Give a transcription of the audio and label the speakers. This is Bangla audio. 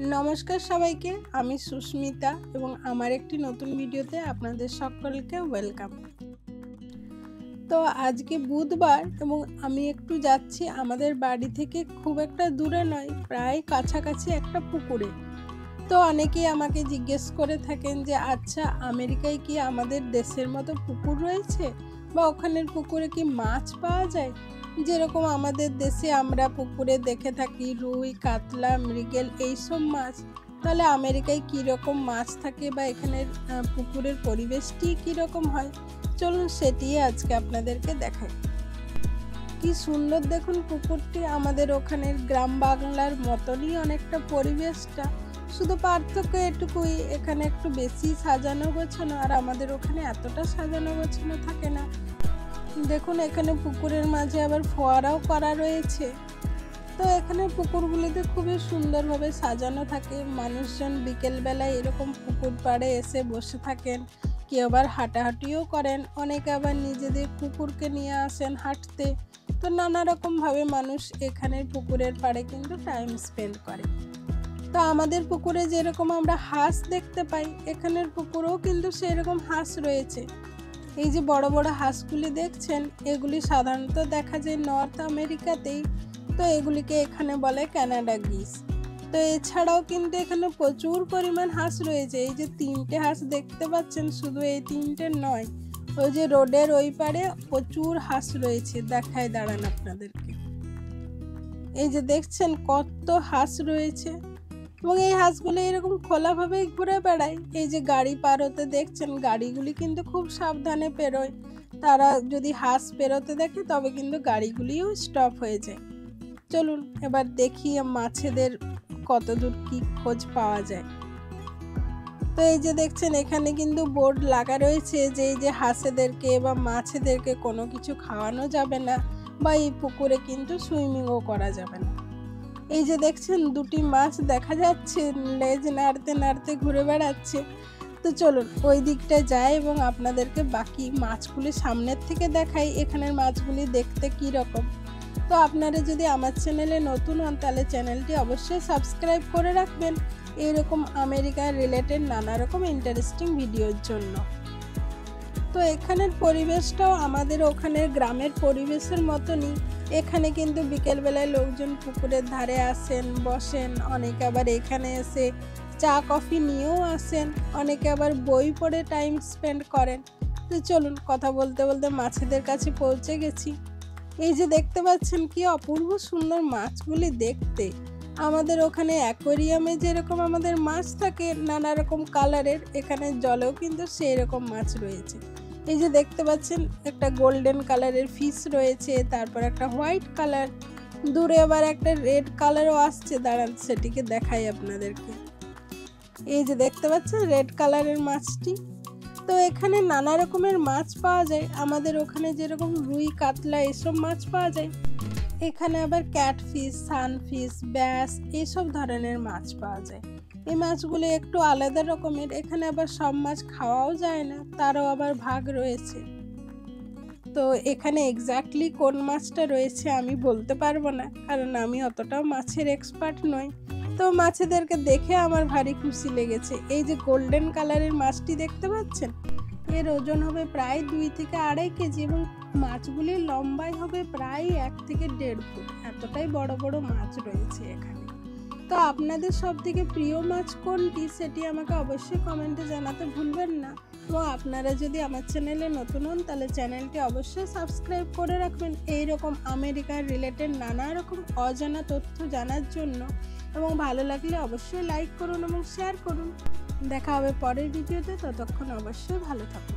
Speaker 1: नमस्कार सबाइके आमी सुस्मिता एवं आमार एकटी नतून भिडियोते आपनादेर सकलके वेलकाम। तो आज के बुधवार एवं आमी एकटू जाচ্ছি आमादेर बाड़ी थेके खूब एकटा दूरे नय प्राय काछाकाछि एकटा पुकुरे। तो अनेकेई आमाके जिज्ञेस करे थाकेन जे अच्छा आमेरिकाय कि आमादेर देशेर मतो पुकुर रयेछे बा ओखानेर पुकुरे कि माछ पाওয়া যায় যেরকম আমাদের দেশে আমরা পুকুরে দেখে থাকি রুই কাতলা মৃগেল এইসব মাছ, তাহলে আমেরিকায় কী রকম মাছ থাকে বা এখানের পুকুরের পরিবেশটি কী রকম হয় চলুন সেটি আজকে আপনাদেরকে দেখাই। কি সুন্দর দেখুন পুকুরটি, আমাদের ওখানের গ্রাম বাংলার মতনই অনেকটা পরিবেশটা, শুধু পার্থক্য এটুকুই এখানে একটু বেশি সাজানো গোছানো আর আমাদের ওখানে এতটা সাজানো গোছানো থাকে না। দেখুন এখানে পুকুরের মাঝে আবার ফোয়ারাও করা রয়েছে। তো এখানে পুকুরগুলিতে খুবই সুন্দরভাবে সাজানো থাকে, মানুষজন বিকেলবেলায় এরকম পুকুর পাড়ে এসে বসে থাকেন, কেউ আবার হাঁটাহাঁটিও করেন, অনেকে আবার নিজেদের কুকুরকে নিয়ে আসেন হাঁটতে। তো নানা রকমভাবে মানুষ এখানের পুকুরের পাড়ে কিন্তু টাইম স্পেন্ড করে। তো আমাদের পুকুরে যেরকম আমরা হাঁস দেখতে পাই এখানের পুকুরেও কিন্তু সেরকম হাঁস রয়েছে। এই যে বড় বড় হাঁসগুলি দেখছেন এগুলি সাধারণত দেখা যায় নর্থ আমেরিকাতেই, তো এগুলিকে এখানে বলে কানাডা গিস। তো এছাড়াও কিন্তু এখানে প্রচুর পরিমাণ হাঁস রয়েছে। এই যে তিনটে হাঁস দেখতে পাচ্ছেন, শুধু এই তিনটে নয়, ওই যে রোডের ওই পারে প্রচুর হাঁস রয়েছে, দেখায় দাঁড়ান আপনাদেরকে। এই যে দেখছেন কত হাঁস রয়েছে এবং এই হাঁসগুলো এরকম খোলাভাবে ঘুরে বেড়ায়। এই যে গাড়ি পার হতে দেখছেন গাড়িগুলি কিন্তু খুব সাবধানে পেরোয়, তারা যদি হাঁস পেরোতে দেখে তবে কিন্তু গাড়িগুলিও স্টপ হয়ে যায়। চলুন এবার দেখি মাছেদের কতদূর কি খোঁজ পাওয়া যায়। তো এই যে দেখছেন এখানে কিন্তু বোর্ড লাগা রয়েছে যে এই যে হাঁসেদেরকে বা মাছেদেরকে কোনো কিছু খাওয়ানো যাবে না বা এই পুকুরে কিন্তু সুইমিংও করা যাবে না। এই যে দেখছেন দুটি মাছ দেখা যাচ্ছে লেজ নাড়তে নাড়তে ঘুরে বেড়াচ্ছে। তো চলুন ওই দিকটায় যাই এবং আপনাদেরকে বাকি মাছগুলি সামনের থেকে দেখাই এখানের মাছগুলি দেখতে কী রকম। তো আপনারা যদি আমার চ্যানেলে নতুন হন তাহলে চ্যানেলটি অবশ্যই সাবস্ক্রাইব করে রাখবেন এরকম আমেরিকার রিলেটেড নানা রকম ইন্টারেস্টিং ভিডিওর জন্য। তো এখানের পরিবেশটাও আমাদের ওখানের গ্রামের পরিবেশের মতনই। এখানে কিন্তু বিকেলবেলায় লোকজন পুকুরের ধারে আসেন, বসেন, অনেকে আবার এখানে এসে চা কফি নিয়েও আসেন, অনেকে আবার বই পড়ে টাইম স্পেন্ড করেন। তো চলুন কথা বলতে বলতে মাছেদের কাছে পৌঁছে গেছি। এই যে দেখতে পাচ্ছেন কি অপূর্ব সুন্দর মাছগুলি দেখতে। আমাদের ওখানে অ্যাকোয়ারিয়ামে যেরকম আমাদের মাছ থাকে নানা রকম কালারের, এখানে জলেও কিন্তু সেই রকম মাছ রয়েছে। এই যে দেখতে পাচ্ছেন একটা গোল্ডেন কালারের ফিশ রয়েছে, তারপর একটা হোয়াইট কালার, দূরে আবার একটা রেড কালারও আসছে, দাঁড়ান সেটিকে দেখাই আপনাদেরকে। এই যে দেখতে পাচ্ছেন রেড কালারের মাছটি। তো এখানে নানা রকমের মাছ পাওয়া যায়, আমাদের ওখানে যেরকম রুই কাতলা এসব মাছ পাওয়া যায় এখানে আবার ক্যাটফিশ, সানফিশ, ব্যাস এইসব ধরনের মাছ পাওয়া যায়। এই মাছগুলো একটু আলাদা রকমের, এখানে আবার সব মাছ খাওয়াও যায় না, তারও আবার ভাগ রয়েছে। তো এখানে এক্স্যাক্টলি কোন মাছটা রয়েছে আমি বলতে পারবো না, কারণ আমি অতটাও মাছের এক্সপার্ট নই। তো মাছেদেরকে দেখে আমার ভারী খুশি লেগেছে। এই যে গোল্ডেন কালারের মাছটি দেখতে পাচ্ছেন, এর ওজন হবে প্রায় 2 থেকে 2.5 কেজি এবং মাছগুলির লম্বাই হবে প্রায় 1 থেকে 1.5 ফুট, এতটাই বড় বড় মাছ রয়েছে এখানে। তো আপনাদের সব থেকে প্রিয় মাছ কোনটি সেটি আমাকে অবশ্যই কমেন্টে জানাতে ভুলবেন না। এবং আপনারা যদি আমার চ্যানেলে নতুন হন তাহলে চ্যানেলটি অবশ্যই সাবস্ক্রাইব করে রাখবেন এইরকম আমেরিকার রিলেটেড নানা রকম অজানা তথ্য জানার জন্য। এবং ভালো লাগলে অবশ্যই লাইক করুন এবং শেয়ার করুন। দেখা হবে পরের ভিডিওতে, ততক্ষণ অবশ্যই ভালো থাকুন।